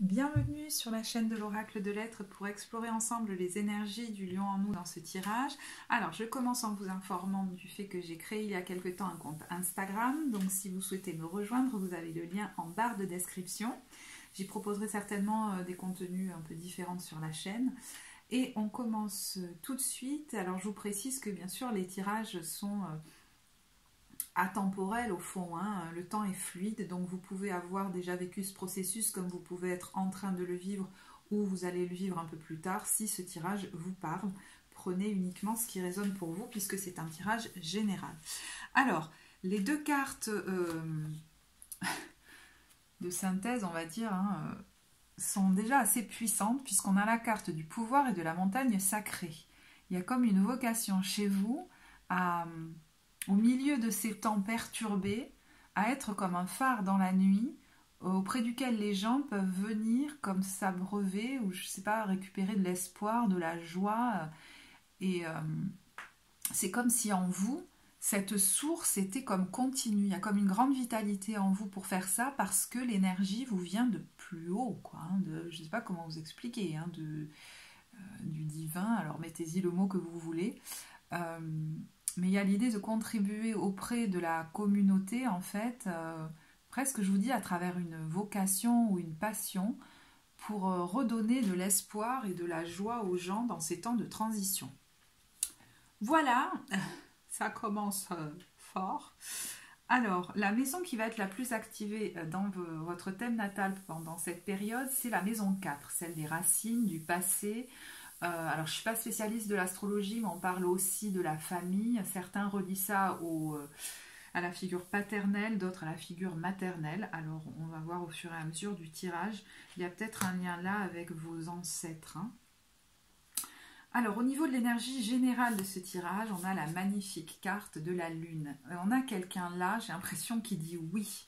Bienvenue sur la chaîne de l'Oracle de Lettres pour explorer ensemble les énergies du lion en nous dans ce tirage. Alors, je commence en vous informant du fait que j'ai créé il y a quelque temps un compte Instagram. Donc, si vous souhaitez me rejoindre, vous avez le lien en barre de description. J'y proposerai certainement des contenus un peu différents sur la chaîne. Et on commence tout de suite. Alors, je vous précise que bien sûr, les tirages sont atemporel au fond, hein. Le temps est fluide, donc vous pouvez avoir déjà vécu ce processus comme vous pouvez être en train de le vivre ou vous allez le vivre un peu plus tard. Si ce tirage vous parle, prenez uniquement ce qui résonne pour vous puisque c'est un tirage général. Alors, les deux cartes de synthèse, on va dire, hein, sont déjà assez puissantes puisqu'on a la carte du pouvoir et de la montagne sacrée. Il y a comme une vocation chez vous au milieu de ces temps perturbés, à être comme un phare dans la nuit, auprès duquel les gens peuvent venir comme s'abreuver, ou je sais pas, récupérer de l'espoir, de la joie. Et c'est comme si en vous, cette source était comme continue. Il y a comme une grande vitalité en vous pour faire ça, parce que l'énergie vous vient de plus haut, quoi. Hein, je ne sais pas comment vous expliquer, hein, du divin, alors mettez-y le mot que vous voulez. Mais il y a l'idée de contribuer auprès de la communauté, en fait, presque, je vous dis, à travers une vocation ou une passion, pour redonner de l'espoir et de la joie aux gens dans ces temps de transition. Voilà, ça commence fort. Alors, la maison qui va être la plus activée dans votre thème natal pendant cette période, c'est la maison 4, celle des racines, du passé. Alors, je ne suis pas spécialiste de l'astrologie, mais on parle aussi de la famille. Certains relient ça à la figure paternelle, d'autres à la figure maternelle. Alors, on va voir au fur et à mesure du tirage. Il y a peut-être un lien là avec vos ancêtres. Hein. Alors, au niveau de l'énergie générale de ce tirage, on a la magnifique carte de la Lune. On a quelqu'un là, j'ai l'impression, qui dit oui.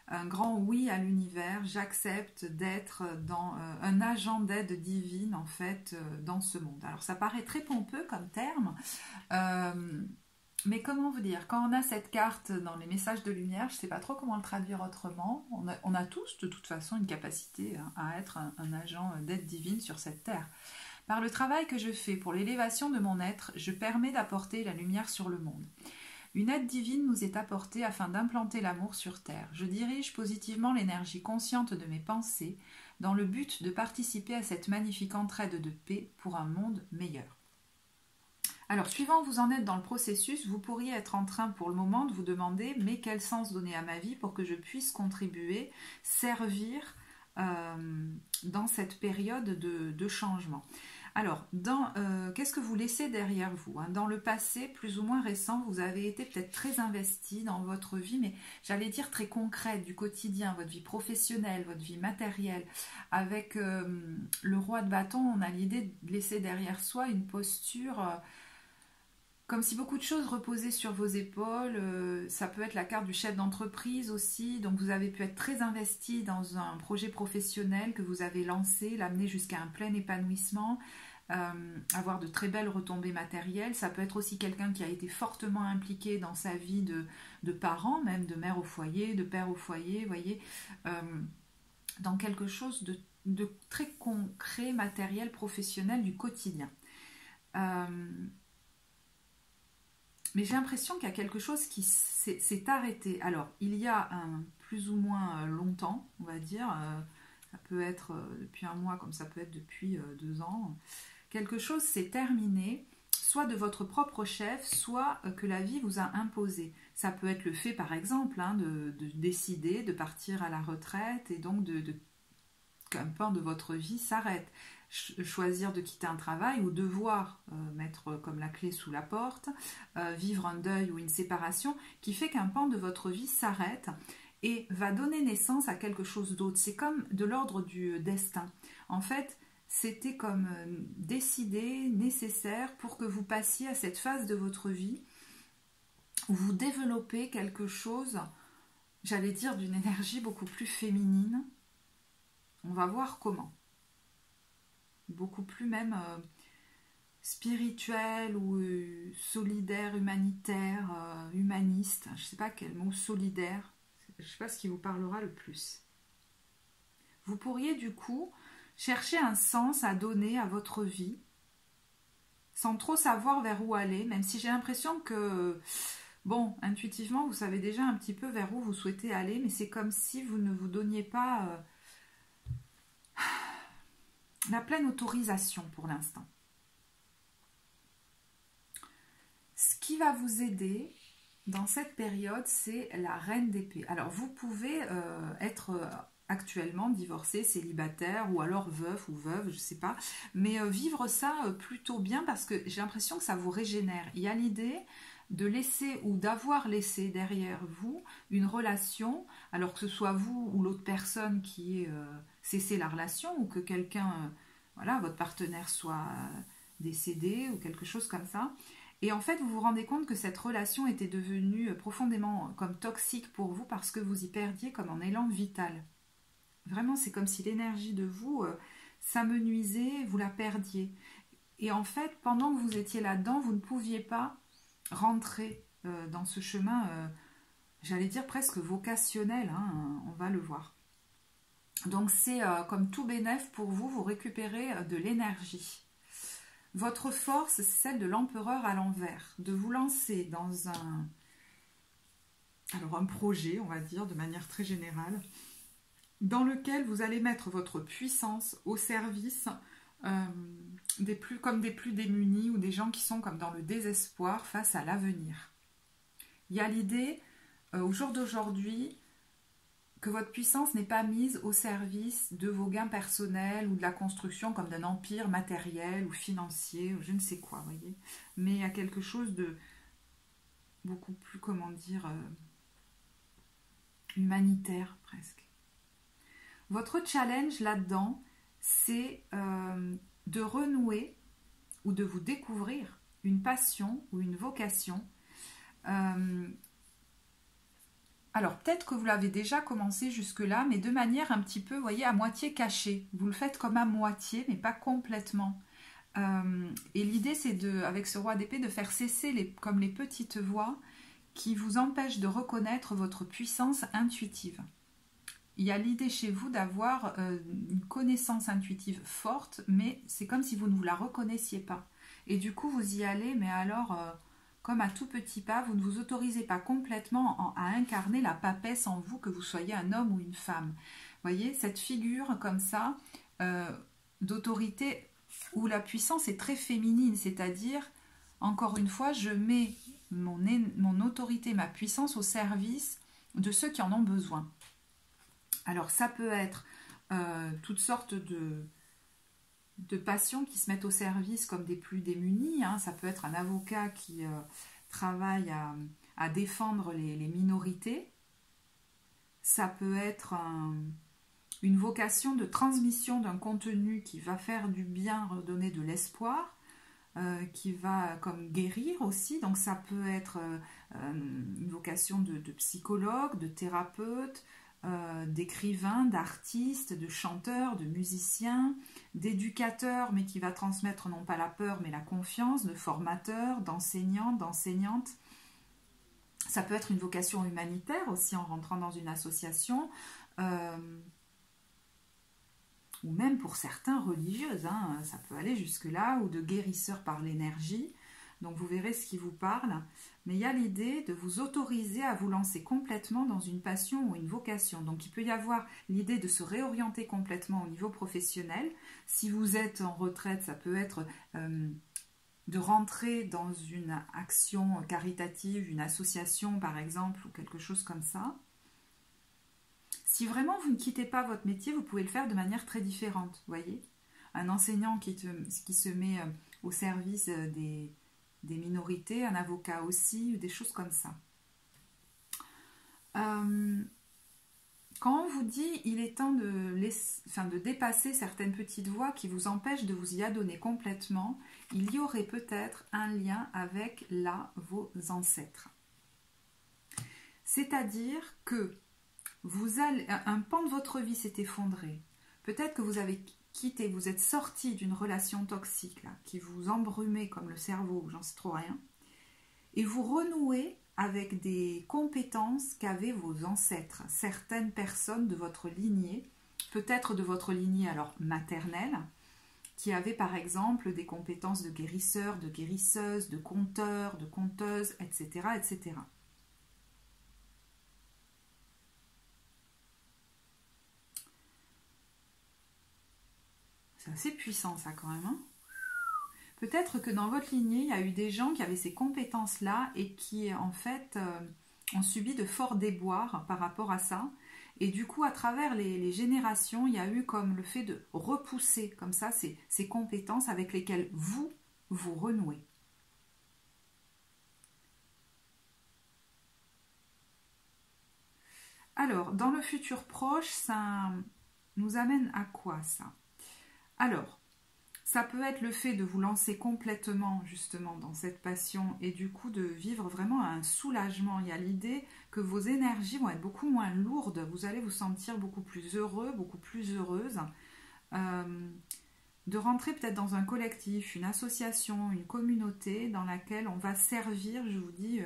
Un grand oui à l'univers, j'accepte d'être dans un agent d'aide divine en fait dans ce monde. Alors ça paraît très pompeux comme terme, mais comment vous dire, quand on a cette carte dans les messages de lumière, je ne sais pas trop comment le traduire autrement, on a tous de toute façon une capacité à être un agent d'aide divine sur cette terre. Par le travail que je fais pour l'élévation de mon être, je permets d'apporter la lumière sur le monde. Une aide divine nous est apportée afin d'implanter l'amour sur Terre. Je dirige positivement l'énergie consciente de mes pensées dans le but de participer à cette magnifique entraide de paix pour un monde meilleur. Alors, suivant où vous en êtes dans le processus, vous pourriez être en train pour le moment de vous demander « mais quel sens donner à ma vie pour que je puisse contribuer, servir dans cette période de changement ?» Alors, qu'est-ce que vous laissez derrière vous, hein? Dans le passé, plus ou moins récent, vous avez été peut-être très investi dans votre vie, mais j'allais dire très concrète, du quotidien, votre vie professionnelle, votre vie matérielle. Avec le roi de bâton, on a l'idée de laisser derrière soi une posture comme si beaucoup de choses reposaient sur vos épaules. Ça peut être la carte du chef d'entreprise aussi, donc vous avez pu être très investi dans un projet professionnel que vous avez lancé, l'amener jusqu'à un plein épanouissement. Avoir de très belles retombées matérielles. Ça peut être aussi quelqu'un qui a été fortement impliqué dans sa vie de parents, même de mère au foyer, de père au foyer, vous voyez, dans quelque chose de très concret, matériel, professionnel du quotidien. Mais j'ai l'impression qu'il y a quelque chose qui s'est arrêté. Alors, il y a plus ou moins longtemps, on va dire, ça peut être depuis un mois comme ça peut être depuis 2 ans, quelque chose s'est terminé, soit de votre propre chef, soit que la vie vous a imposé. Ça peut être le fait, par exemple, hein, de décider de partir à la retraite et donc qu'un pan de votre vie s'arrête. Choisir de quitter un travail ou devoir mettre comme la clé sous la porte, vivre un deuil ou une séparation qui fait qu'un pan de votre vie s'arrête et va donner naissance à quelque chose d'autre. C'est comme de l'ordre du destin. En fait, c'était comme décidé, nécessaire pour que vous passiez à cette phase de votre vie où vous développez quelque chose, j'allais dire, d'une énergie beaucoup plus féminine. On va voir comment. Beaucoup plus même spirituel ou solidaire, humanitaire, humaniste. Je ne sais pas quel mot, solidaire. Je ne sais pas ce qui vous parlera le plus. Vous pourriez du coup chercher un sens à donner à votre vie, sans trop savoir vers où aller, même si j'ai l'impression que, bon, intuitivement, vous savez déjà un petit peu vers où vous souhaitez aller, mais c'est comme si vous ne vous donniez pas la pleine autorisation pour l'instant. Ce qui va vous aider dans cette période, c'est la reine d'épée. Alors, vous pouvez être actuellement divorcé, célibataire, ou alors veuf ou veuve, je ne sais pas, mais vivre ça plutôt bien parce que j'ai l'impression que ça vous régénère. Il y a l'idée de laisser ou d'avoir laissé derrière vous une relation, alors que ce soit vous ou l'autre personne qui ait cessé la relation, ou que quelqu'un, voilà, votre partenaire soit décédé ou quelque chose comme ça. Et en fait, vous vous rendez compte que cette relation était devenue profondément comme toxique pour vous parce que vous y perdiez comme un élan vital. Vraiment, c'est comme si l'énergie de vous s'amenuisait, vous la perdiez. Et en fait, pendant que vous étiez là-dedans, vous ne pouviez pas rentrer dans ce chemin, j'allais dire presque vocationnel, hein, on va le voir. Donc c'est comme tout bénéf pour vous, vous récupérez de l'énergie. Votre force, c'est celle de l'empereur à l'envers, de vous lancer dans un projet, on va dire, de manière très générale, dans lequel vous allez mettre votre puissance au service comme des plus démunis ou des gens qui sont comme dans le désespoir face à l'avenir. Il y a l'idée, au jour d'aujourd'hui, que votre puissance n'est pas mise au service de vos gains personnels ou de la construction comme d'un empire matériel ou financier ou je ne sais quoi, voyez. Mais il y a quelque chose de beaucoup plus, comment dire, humanitaire presque. Votre challenge là-dedans, c'est de renouer ou de vous découvrir une passion ou une vocation. Alors, peut-être que vous l'avez déjà commencé jusque-là, mais de manière un petit peu, vous voyez, à moitié cachée. Vous le faites comme à moitié, mais pas complètement. Et l'idée, c'est, avec ce roi d'épée, de faire cesser comme les petites voix qui vous empêchent de reconnaître votre puissance intuitive. Il y a l'idée chez vous d'avoir une connaissance intuitive forte, mais c'est comme si vous ne vous la reconnaissiez pas. Et du coup, vous y allez, mais alors... comme à tout petit pas, vous ne vous autorisez pas complètement à incarner la papesse en vous, que vous soyez un homme ou une femme. Vous voyez, cette figure comme ça, d'autorité, où la puissance est très féminine, c'est-à-dire, encore une fois, je mets mon autorité, ma puissance au service de ceux qui en ont besoin. Alors, ça peut être toutes sortes de passions qui se mettent au service comme des plus démunis. Hein. Ça peut être un avocat qui travaille à défendre les minorités. Ça peut être une vocation de transmission d'un contenu qui va faire du bien, redonner de l'espoir, qui va comme guérir aussi. Donc ça peut être une vocation de psychologue, de thérapeute, d'écrivain, d'artiste, de chanteur, de musicien, d'éducateur, mais qui va transmettre non pas la peur, mais la confiance, de formateur, d'enseignant, d'enseignante. Ça peut être une vocation humanitaire aussi en rentrant dans une association, ou même pour certains religieuses, hein, ça peut aller jusque-là, ou de guérisseur par l'énergie. Donc vous verrez ce qui vous parle. Mais il y a l'idée de vous autoriser à vous lancer complètement dans une passion ou une vocation. Donc il peut y avoir l'idée de se réorienter complètement au niveau professionnel. Si vous êtes en retraite, ça peut être de rentrer dans une action caritative, une association par exemple, ou quelque chose comme ça. Si vraiment vous ne quittez pas votre métier, vous pouvez le faire de manière très différente, vous voyez. Un enseignant qui se met au service des minorités, un avocat aussi, des choses comme ça. Quand on vous dit il est temps de dépasser certaines petites voies qui vous empêchent de vous y adonner complètement, il y aurait peut-être un lien avec vos ancêtres. C'est-à-dire que un pan de votre vie s'est effondré. Peut-être que vous avez quitté, vous êtes sorti d'une relation toxique là, qui vous embrumait comme le cerveau, j'en sais trop rien, et vous renouez avec des compétences qu'avaient vos ancêtres, certaines personnes de votre lignée, peut-être de votre lignée alors maternelle, qui avait par exemple des compétences de guérisseur, de guérisseuse, de conteur, de conteuse, etc., etc. C'est assez puissant ça quand même, hein. Peut-être que dans votre lignée, il y a eu des gens qui avaient ces compétences-là et qui, en fait, ont subi de forts déboires par rapport à ça. Et du coup, à travers les générations, il y a eu comme le fait de repousser comme ça ces compétences avec lesquelles vous renouez. Alors, dans le futur proche, ça nous amène à quoi ça? Alors, ça peut être le fait de vous lancer complètement justement dans cette passion et du coup de vivre vraiment un soulagement. Il y a l'idée que vos énergies vont être beaucoup moins lourdes, vous allez vous sentir beaucoup plus heureux, beaucoup plus heureuse. De rentrer peut-être dans un collectif, une association, une communauté dans laquelle on va servir, je vous dis,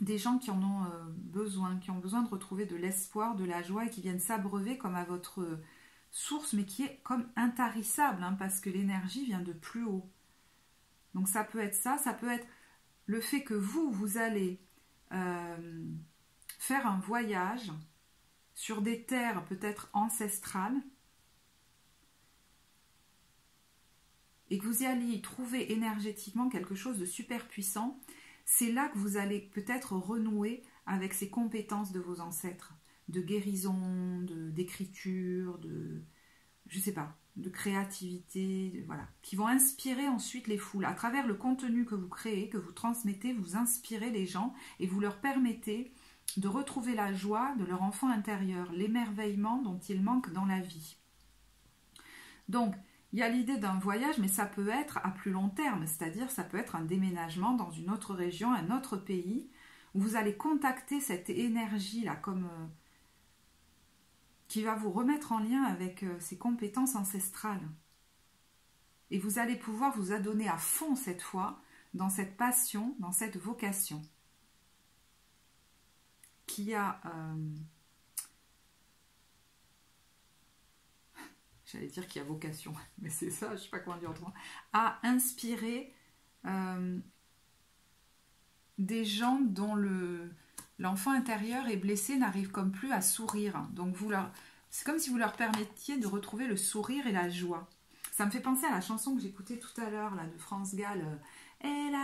des gens qui en ont besoin, qui ont besoin de retrouver de l'espoir, de la joie et qui viennent s'abreuver comme à votre source, mais qui est comme intarissable, hein, parce que l'énergie vient de plus haut. Donc ça peut être ça peut être le fait que vous allez faire un voyage sur des terres peut-être ancestrales et que vous y allez y trouver énergétiquement quelque chose de super puissant. C'est là que vous allez peut-être renouer avec ces compétences de vos ancêtres, de guérison, d'écriture, je sais pas, de créativité, voilà, qui vont inspirer ensuite les foules. À travers le contenu que vous créez, que vous transmettez, vous inspirez les gens et vous leur permettez de retrouver la joie de leur enfant intérieur, l'émerveillement dont ils manquent dans la vie. Donc, il y a l'idée d'un voyage, mais ça peut être à plus long terme, c'est-à-dire ça peut être un déménagement dans une autre région, un autre pays, où vous allez contacter cette énergie-là comme qui va vous remettre en lien avec ces compétences ancestrales. Et vous allez pouvoir vous adonner à fond cette fois dans cette passion, dans cette vocation qui a... j'allais dire qu'il y a vocation, mais c'est ça, je ne sais pas comment dire autrement, à inspirer des gens dont l'enfant intérieur est blessé, n'arrive comme plus à sourire. Donc c'est comme si vous leur permettiez de retrouver le sourire et la joie. Ça me fait penser à la chanson que j'écoutais tout à l'heure, là, de France Gall, elle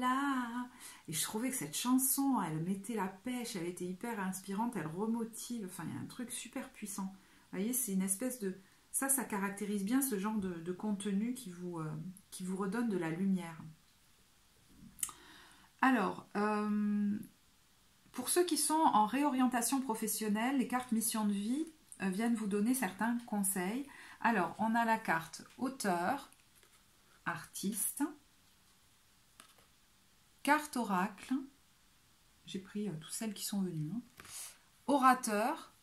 a. Et je trouvais que cette chanson, elle mettait la pêche, elle était hyper inspirante, elle remotive, enfin, il y a un truc super puissant. Vous voyez, c'est une espèce de... Ça caractérise bien ce genre de contenu qui vous redonne de la lumière. Alors, pour ceux qui sont en réorientation professionnelle, les cartes mission de vie viennent vous donner certains conseils. Alors, on a la carte auteur, artiste, carte oracle, j'ai pris toutes celles qui sont venues, hein. Orateur,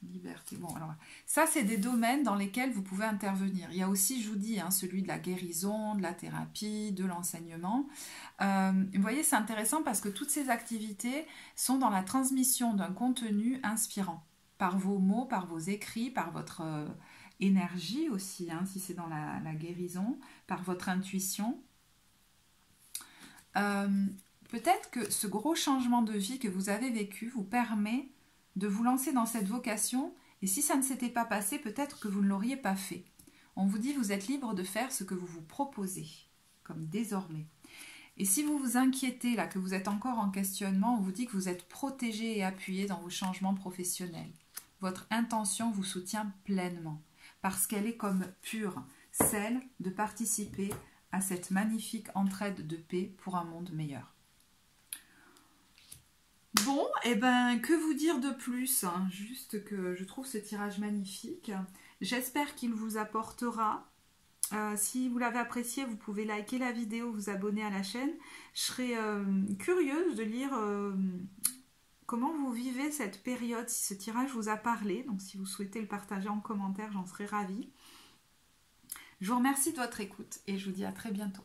liberté. Bon, alors, ça, c'est des domaines dans lesquels vous pouvez intervenir. Il y a aussi, je vous dis, hein, celui de la guérison, de la thérapie, de l'enseignement. Vous voyez, c'est intéressant parce que toutes ces activités sont dans la transmission d'un contenu inspirant. Par vos mots, par vos écrits, par votre énergie aussi, hein, si c'est dans la guérison, par votre intuition. Peut-être que ce gros changement de vie que vous avez vécu vous permet de vous lancer dans cette vocation, et si ça ne s'était pas passé, peut-être que vous ne l'auriez pas fait. On vous dit, vous êtes libre de faire ce que vous vous proposez, comme désormais. Et si vous vous inquiétez, là, que vous êtes encore en questionnement, on vous dit que vous êtes protégé et appuyé dans vos changements professionnels. Votre intention vous soutient pleinement, parce qu'elle est comme pure, celle de participer à cette magnifique entraide de paix pour un monde meilleur. Bon, et ben, que vous dire de plus, hein, juste que je trouve ce tirage magnifique. J'espère qu'il vous apportera. Si vous l'avez apprécié, vous pouvez liker la vidéo, vous abonner à la chaîne. Je serais curieuse de lire comment vous vivez cette période, si ce tirage vous a parlé. Donc si vous souhaitez le partager en commentaire, j'en serais ravie. Je vous remercie de votre écoute et je vous dis à très bientôt.